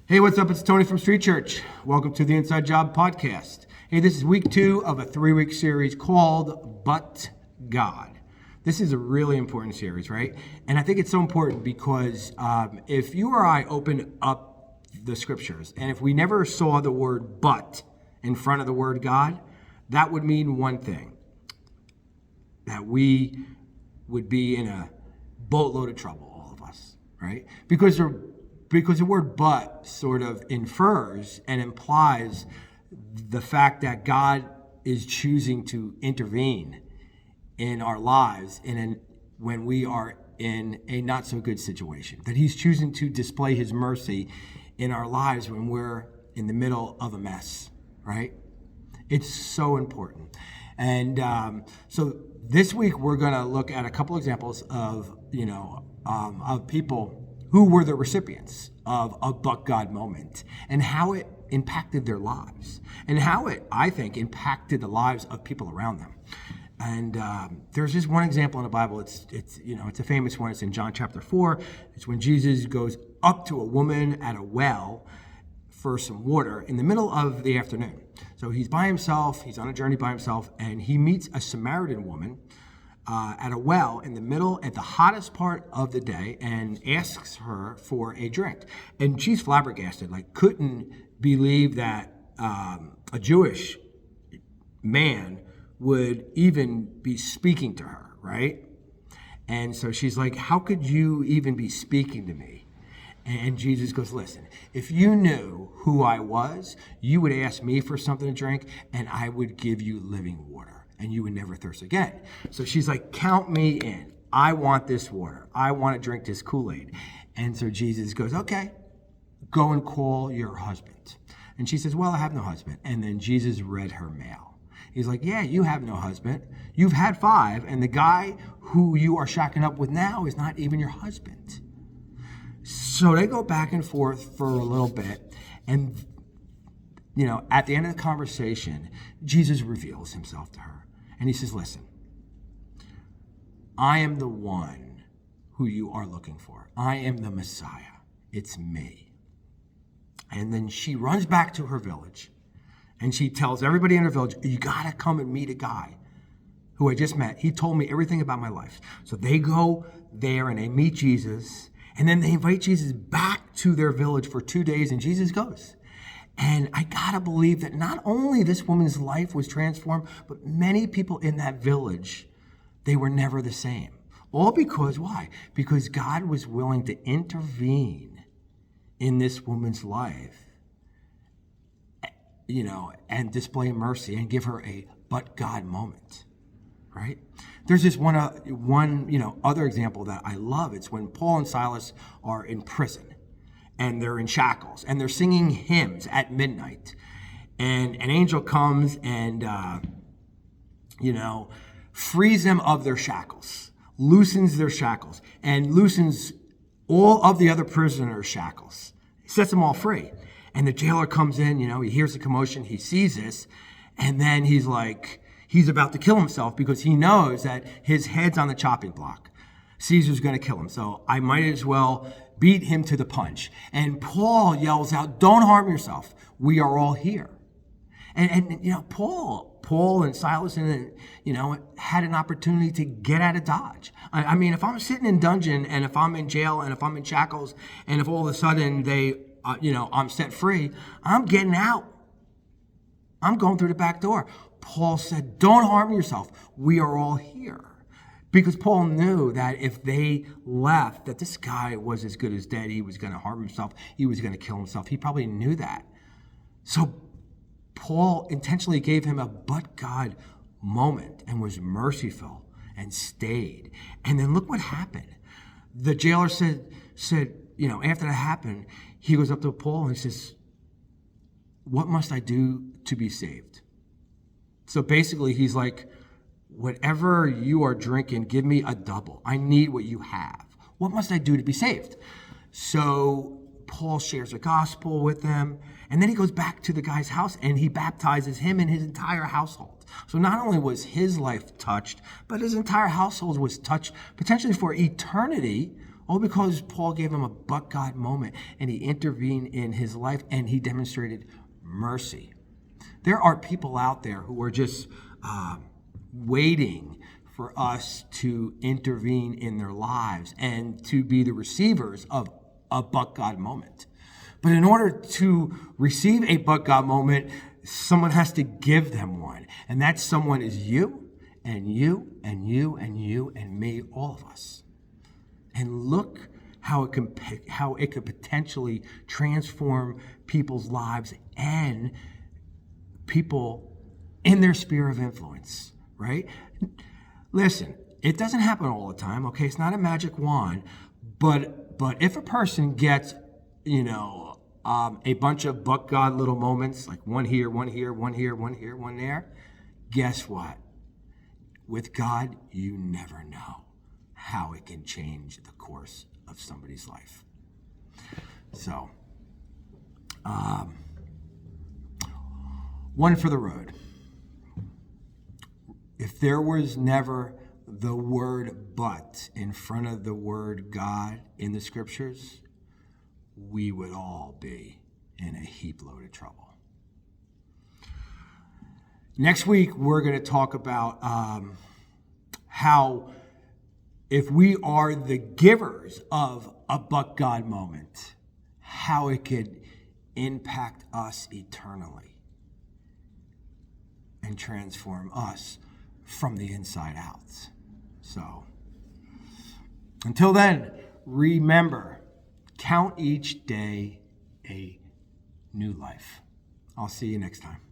Hey, what's up? It's Tony from Street Church. Welcome to the Inside Job Podcast. Hey, this is week 2 of a 3-week series called But God. This is a really important series, right? And I think it's so important because if you or I open up the scriptures, and if we never saw the word but in front of the word God, that would mean one thing: that we would be in a boatload of trouble, all of us, right? Because the word but sort of infers and implies the fact that God is choosing to intervene in our lives when we are in a not so good situation, that he's choosing to display his mercy in our lives when we're in the middle of a mess, right? It's so important. And so this week we're going to look at a couple examples of people who were the recipients of a but God moment and how it impacted their lives and how it, I think, impacted the lives of people around them. And there's just one example in the Bible. It's a famous one. It's in John chapter 4. It's when Jesus goes up to a woman at a well for some water in the middle of the afternoon. So he's by himself. He's on a journey by himself, and he meets a Samaritan woman at a well in the middle at the hottest part of the day and asks her for a drink. And she's flabbergasted, couldn't believe that a Jewish man would even be speaking to her, right? And so she's like, how could you even be speaking to me? And Jesus goes, listen, if you knew who I was, you would ask me for something to drink, and I would give you living water, and you would never thirst again. So she's like, count me in. I want this water. I want to drink this Kool-Aid. And so Jesus goes, okay, go and call your husband. And she says, well, I have no husband. And then Jesus read her mail. He's like, yeah, you have no husband. You've had 5, and the guy who you are shacking up with now is not even your husband. So they go back and forth for a little bit. And, at the end of the conversation, Jesus reveals himself to her. And he says, listen, I am the one who you are looking for. I am the Messiah. It's me. And then she runs back to her village. And she tells everybody in her village, you got to come and meet a guy who I just met. He told me everything about my life. So they go there and they meet Jesus. And then they invite Jesus back to their village for 2 days. And Jesus goes. And I got to believe that not only this woman's life was transformed, but many people in that village, they were never the same. All because, why? Because God was willing to intervene in this woman's life, and display mercy and give her a but God moment, right? There's this one other example that I love. It's when Paul and Silas are in prison and they're in shackles and they're singing hymns at midnight, and an angel comes and frees them of their shackles, loosens their shackles, and loosens all of the other prisoners' shackles, sets them all free. And the jailer comes in, he hears the commotion, he sees this, and then he's about to kill himself because he knows that his head's on the chopping block. Caesar's going to kill him, so I might as well beat him to the punch. And Paul yells out, don't harm yourself. We are all here. And Paul and Silas, had an opportunity to get out of Dodge. I mean, if I'm sitting in dungeon and if I'm in jail and if I'm in shackles and if all of a sudden I'm set free, I'm getting out. I'm going through the back door. Paul said, don't harm yourself. We are all here. Because Paul knew that if they left, that this guy was as good as dead. He was going to harm himself. He was going to kill himself. He probably knew that. So Paul intentionally gave him a but God moment and was merciful and stayed. And then look what happened. The jailer said, after that happened, he goes up to Paul and he says, what must I do to be saved? So basically he's like, whatever you are drinking, give me a double. I need what you have. What must I do to be saved? So Paul shares the gospel with them, and then he goes back to the guy's house and he baptizes him and his entire household. So not only was his life touched, but his entire household was touched potentially for eternity All because Paul gave him a but God moment and he intervened in his life and he demonstrated mercy. There are people out there who are just waiting for us to intervene in their lives and to be the receivers of a but God moment. But in order to receive a but God moment, someone has to give them one. And that someone is you and you and you and you and me, all of us. And look how it could potentially transform people's lives and people in their sphere of influence, right? Listen, it doesn't happen all the time, okay? It's not a magic wand, but if a person gets, a bunch of but God little moments, like one here, one here, one here, one here, one there, guess what? With God, you never know how it can change the course of somebody's life. So, one for the road. If there was never the word but in front of the word God in the scriptures, we would all be in a heap load of trouble. Next week, we're going to talk about how if we are the givers of a but God moment, how it could impact us eternally and transform us from the inside out. So, until then, remember, count each day a new life. I'll see you next time.